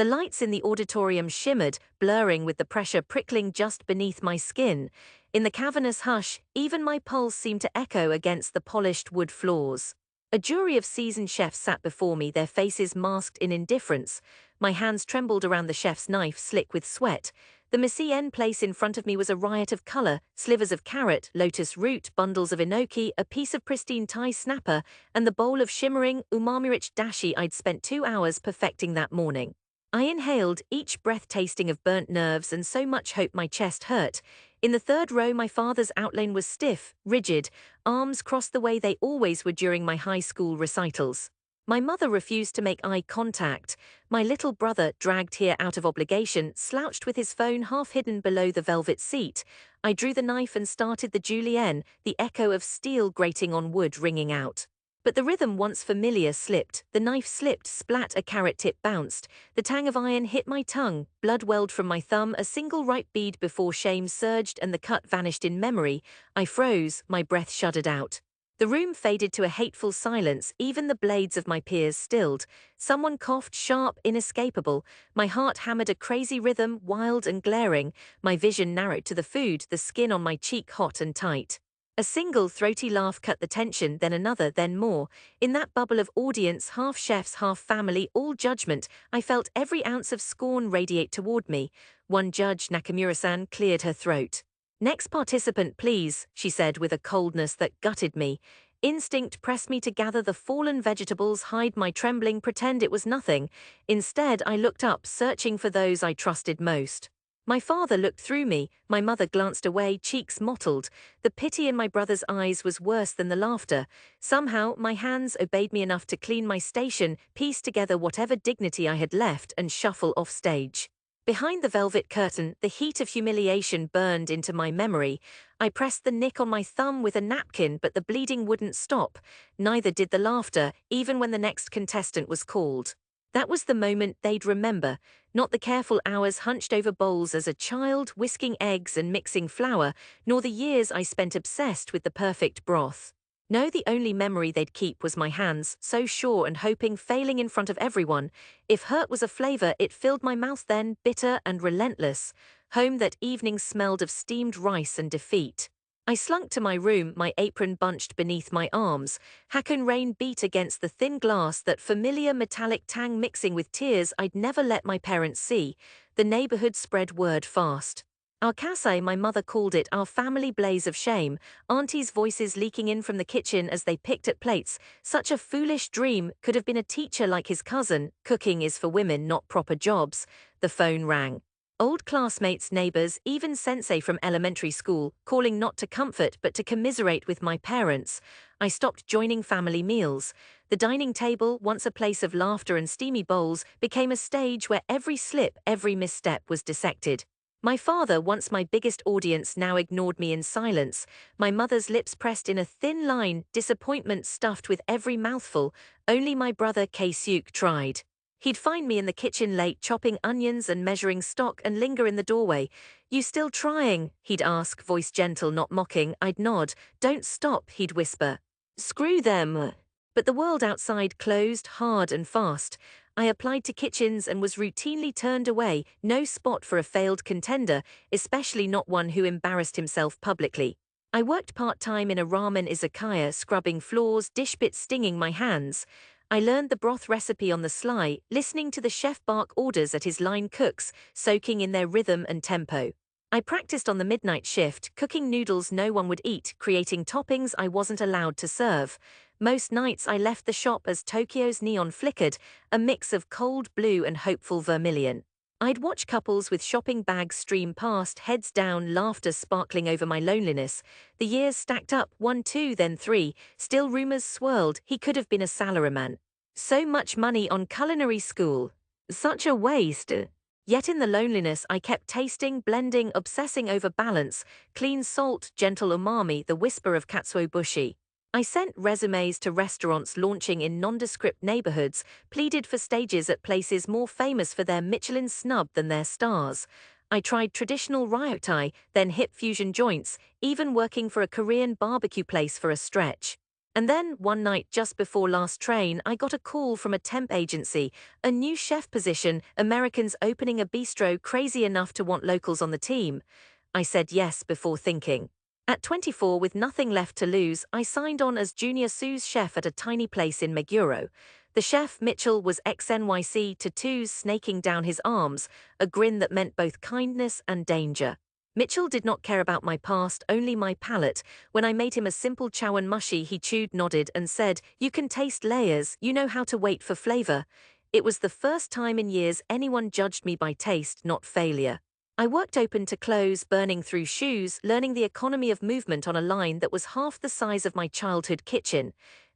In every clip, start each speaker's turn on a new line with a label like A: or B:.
A: The lights in the auditorium shimmered, blurring with the pressure prickling just beneath my skin. In the cavernous hush, even my pulse seemed to echo against the polished wood floors. A jury of seasoned chefs sat before me, their faces masked in indifference. My hands trembled around the chef's knife, slick with sweat. The mise-en place in front of me was a riot of color: slivers of carrot, lotus root, bundles of enoki, a piece of pristine Thai snapper, and the bowl of shimmering, umami-rich dashi I'd spent 2 hours perfecting that morning. I inhaled, each breath tasting of burnt nerves and so much hope my chest hurt. In the third row, my father's outline was stiff, rigid, arms crossed the way they always were during my high school recitals. My mother refused to make eye contact. My little brother, dragged here out of obligation, slouched with his phone half hidden below the velvet seat. I drew the knife and started the julienne, the echo of steel grating on wood ringing out. But the rhythm, once familiar, slipped. The knife slipped, splat, a carrot tip bounced. The tang of iron hit my tongue, blood welled from my thumb, a single ripe bead before shame surged and the cut vanished in memory. I froze, my breath shuddered out. The room faded to a hateful silence, even the blades of my peers stilled. Someone coughed, sharp, inescapable. My heart hammered a crazy rhythm, wild and glaring. My vision narrowed to the food, the skin on my cheek hot and tight. A single throaty laugh cut the tension, then another, then more. In that bubble of audience, half chefs, half family, all judgment, I felt every ounce of scorn radiate toward me. One judge, Nakamura-san, cleared her throat. "Next participant, please," she said with a coldness that gutted me. Instinct pressed me to gather the fallen vegetables, hide my trembling, pretend it was nothing. Instead, I looked up, searching for those I trusted most. My father looked through me, my mother glanced away, cheeks mottled. The pity in my brother's eyes was worse than the laughter. Somehow, my hands obeyed me enough to clean my station, piece together whatever dignity I had left, and shuffle off stage. Behind the velvet curtain, the heat of humiliation burned into my memory. I pressed the nick on my thumb with a napkin, but the bleeding wouldn't stop. Neither did the laughter, even when the next contestant was called. That was the moment they'd remember, not the careful hours hunched over bowls as a child, whisking eggs and mixing flour, nor the years I spent obsessed with the perfect broth. No, the only memory they'd keep was my hands, so sure and hoping, failing in front of everyone. If hurt was a flavor, it filled my mouth then, bitter and relentless. Home that evening smelled of steamed rice and defeat. I slunk to my room, my apron bunched beneath my arms. Hakon rain beat against the thin glass, that familiar metallic tang mixing with tears I'd never let my parents see. The neighborhood spread word fast. Our kasai, my mother called it, our family blaze of shame. Aunties' voices leaking in from the kitchen as they picked at plates. Such a foolish dream, could have been a teacher like his cousin. Cooking is for women, not proper jobs. The phone rang. Old classmates, neighbors, even sensei from elementary school, calling not to comfort but to commiserate with my parents. I stopped joining family meals. The dining table, once a place of laughter and steamy bowls, became a stage where every slip, every misstep was dissected. My father, once my biggest audience, now ignored me in silence. My mother's lips pressed in a thin line, disappointment stuffed with every mouthful. Only my brother Keisuke tried. He'd find me in the kitchen late, chopping onions and measuring stock, and linger in the doorway. "You still trying?" he'd ask, voice gentle, not mocking. I'd nod. "Don't stop," he'd whisper. "Screw them." But the world outside closed hard and fast. I applied to kitchens and was routinely turned away, no spot for a failed contender, especially not one who embarrassed himself publicly. I worked part-time in a ramen izakaya, scrubbing floors, dish bits stinging my hands. I learned the broth recipe on the sly, listening to the chef bark orders at his line cooks, soaking in their rhythm and tempo. I practiced on the midnight shift, cooking noodles no one would eat, creating toppings I wasn't allowed to serve. Most nights I left the shop as Tokyo's neon flickered, a mix of cold blue and hopeful vermilion. I'd watch couples with shopping bags stream past, heads down, laughter sparkling over my loneliness. The years stacked up, 1, 2, then 3. Still rumors swirled, he could have been a salaryman. So much money on culinary school. Such a waste. Yet in the loneliness I kept tasting, blending, obsessing over balance, clean salt, gentle umami, the whisper of katsuobushi. I sent resumes to restaurants launching in nondescript neighborhoods, pleaded for stages at places more famous for their Michelin snub than their stars. I tried traditional ryotai, then hip fusion joints, even working for a Korean barbecue place for a stretch. And then, one night just before last train, I got a call from a temp agency, a new chef position, Americans opening a bistro crazy enough to want locals on the team. I said yes before thinking. At 24, with nothing left to lose, I signed on as junior sous chef at a tiny place in Meguro. The chef, Mitchell, was ex-NYC, tattoos snaking down his arms, a grin that meant both kindness and danger. Mitchell did not care about my past, only my palate. When I made him a simple chow mushi, he chewed, nodded, and said, "You can taste layers, you know how to wait for flavor." It was the first time in years anyone judged me by taste, not failure. I worked open to close, burning through shoes, learning the economy of movement on a line that was half the size of my childhood kitchen.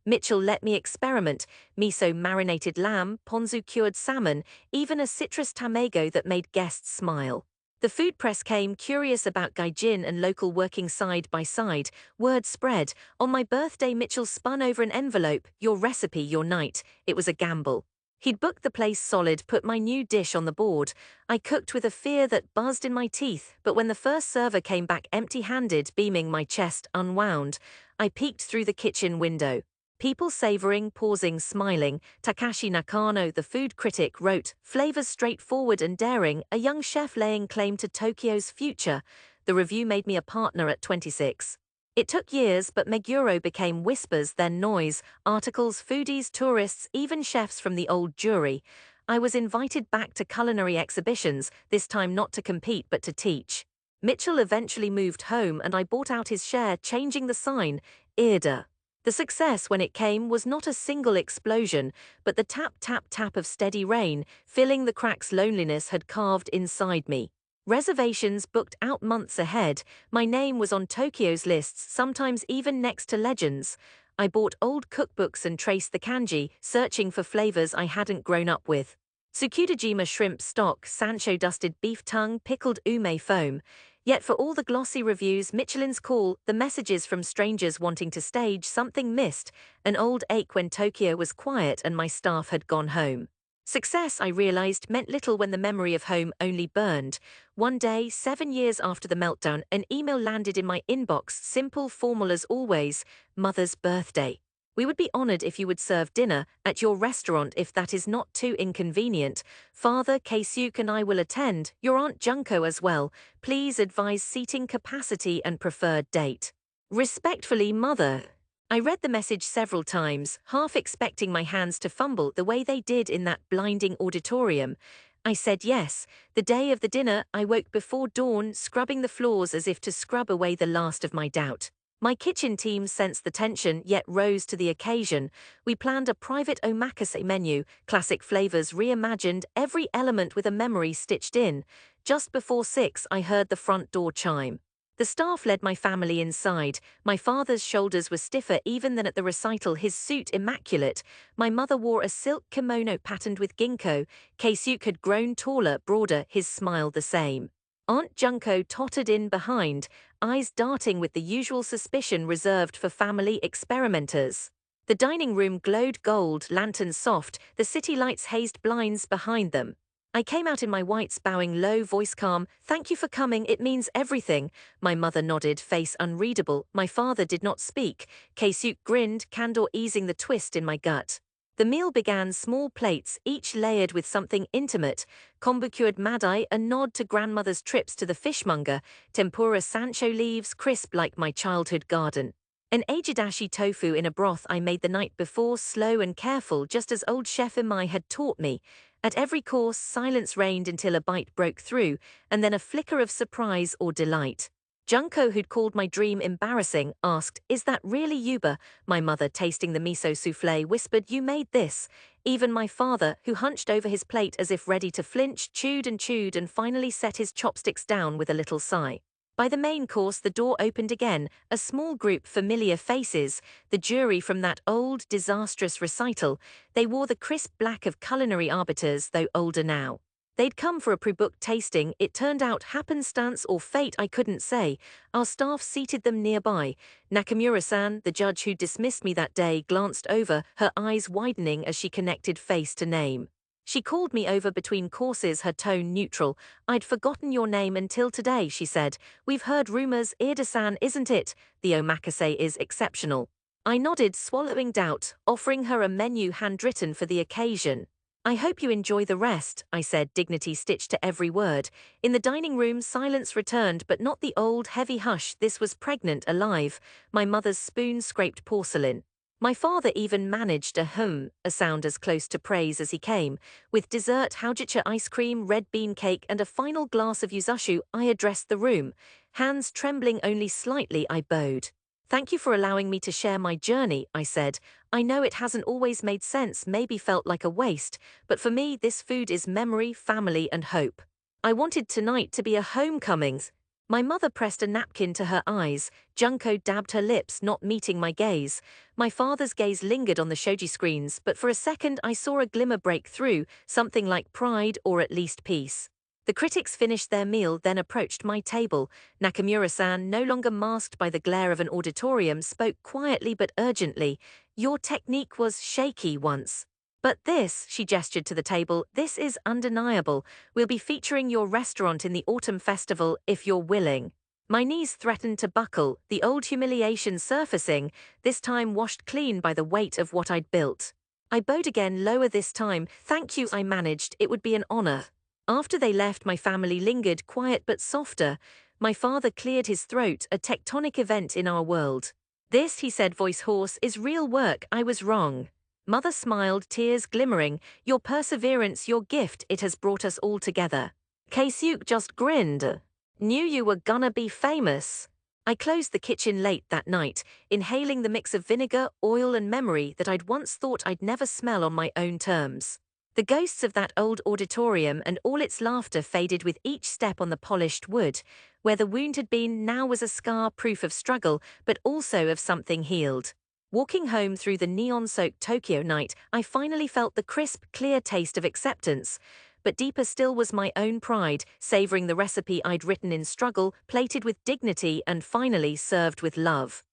A: Mitchell let me experiment: miso marinated lamb, ponzu cured salmon, even a citrus tamago that made guests smile. The food press came, curious about gaijin and local, working side by side. Word spread. On my birthday, Mitchell spun over an envelope: "Your recipe, your night." It was a gamble. He'd booked the place solid, put my new dish on the board. I cooked with a fear that buzzed in my teeth, but when the first server came back empty-handed, beaming, my chest unwound. I peeked through the kitchen window. People savoring, pausing, smiling. Takashi Nakano, the food critic, wrote, "Flavors straightforward and daring, a young chef laying claim to Tokyo's future." The review made me a partner at 26. It took years, but Meguro became whispers, then noise, articles, foodies, tourists, even chefs from the old jury. I was invited back to culinary exhibitions, this time not to compete but to teach. Mitchell eventually moved home and I bought out his share, changing the sign, Irda. The success, when it came, was not a single explosion, but the tap, tap, tap of steady rain, filling the cracks loneliness had carved inside me. Reservations booked out months ahead. My name was on Tokyo's lists, sometimes even next to legends. I bought old cookbooks and traced the kanji, searching for flavors I hadn't grown up with. Tsukudajima shrimp stock, Sancho dusted beef tongue, pickled ume foam. Yet for all the glossy reviews, Michelin's call, the messages from strangers wanting to stage, something missed, an old ache when Tokyo was quiet and my staff had gone home. Success, I realized, meant little when the memory of home only burned. One day, 7 years after the meltdown, an email landed in my inbox, simple, formal as always: "Mother's birthday. We would be honored if you would serve dinner at your restaurant if that is not too inconvenient. Father, Keisuke and I will attend, your Aunt Junko as well. Please advise seating capacity and preferred date. Respectfully, Mother." I read the message several times, half expecting my hands to fumble the way they did in that blinding auditorium. I said yes. The day of the dinner, I woke before dawn, scrubbing the floors as if to scrub away the last of my doubt. My kitchen team sensed the tension, yet rose to the occasion. We planned a private omakase menu, classic flavors reimagined, every element with a memory stitched in. Just before 6, I heard the front door chime. The staff led my family inside. My father's shoulders were stiffer even than at the recital, his suit immaculate. My mother wore a silk kimono patterned with ginkgo. Keisuke had grown taller, broader, his smile the same. Aunt Junko tottered in behind, eyes darting with the usual suspicion reserved for family experimenters. The dining room glowed gold, lanterns soft, the city lights hazed blinds behind them. I came out in my whites, bowing low, voice calm. "Thank you for coming, it means everything." My mother nodded, face unreadable. My father did not speak. Keisuke grinned, candor easing the twist in my gut. The meal began, small plates, each layered with something intimate. Kombu cured madai, a nod to grandmother's trips to the fishmonger. Tempura Sancho leaves, crisp like my childhood garden. An agedashi tofu in a broth I made the night before, slow and careful, just as old Chef Imai had taught me. At every course, silence reigned until a bite broke through, and then a flicker of surprise or delight. Junko, who'd called my dream embarrassing, asked, "Is that really Yuba?" My mother, tasting the miso soufflé, whispered, "You made this." Even my father, who hunched over his plate as if ready to flinch, chewed and finally set his chopsticks down with a little sigh. By the main course, the door opened again, a small group, familiar faces, the jury from that old, disastrous recital. They wore the crisp black of culinary arbiters, though older now. They'd come for a pre-booked tasting. It turned out happenstance or fate, I couldn't say. Our staff seated them nearby. Nakamura-san, the judge who dismissed me that day, glanced over, her eyes widening as she connected face to name. She called me over between courses, her tone neutral. "I'd forgotten your name until today," she said. "We've heard rumors, Ida-san, isn't it? The omakase is exceptional." I nodded, swallowing doubt, offering her a menu handwritten for the occasion. I hope you enjoy the rest, I said, dignity stitched to every word. In the dining room, silence returned, but not the old, heavy hush. This was pregnant, alive. My mother's spoon scraped porcelain. My father even managed a sound as close to praise as he came. With dessert, hojicha ice cream, red bean cake, and a final glass of yuzashu, I addressed the room. Hands trembling only slightly, I bowed. Thank you for allowing me to share my journey, I said. I know it hasn't always made sense, maybe felt like a waste, but for me, this food is memory, family, and hope. I wanted tonight to be a homecoming. My mother pressed a napkin to her eyes. Junko dabbed her lips, not meeting my gaze. My father's gaze lingered on the shoji screens, but for a second I saw a glimmer break through, something like pride or at least peace. The critics finished their meal, then approached my table. Nakamura-san, no longer masked by the glare of an auditorium, spoke quietly but urgently. Your technique was shaky once. But this, she gestured to the table, this is undeniable. We'll be featuring your restaurant in the autumn festival if you're willing. My knees threatened to buckle, the old humiliation surfacing, this time washed clean by the weight of what I'd built. I bowed again, lower this time. Thank you, I managed. It would be an honor. After they left, my family lingered, quiet but softer. My father cleared his throat, a tectonic event in our world. This, he said, voice hoarse, is real work. I was wrong. Mother smiled, tears glimmering. Your perseverance, your gift, it has brought us all together. Keisuke just grinned. Knew you were gonna be famous. I closed the kitchen late that night, inhaling the mix of vinegar, oil, and memory that I'd once thought I'd never smell on my own terms. The ghosts of that old auditorium and all its laughter faded with each step on the polished wood. Where the wound had been, now was a scar, proof of struggle, but also of something healed. Walking home through the neon-soaked Tokyo night, I finally felt the crisp, clear taste of acceptance. But deeper still was my own pride, savoring the recipe I'd written in struggle, plated with dignity, and finally served with love.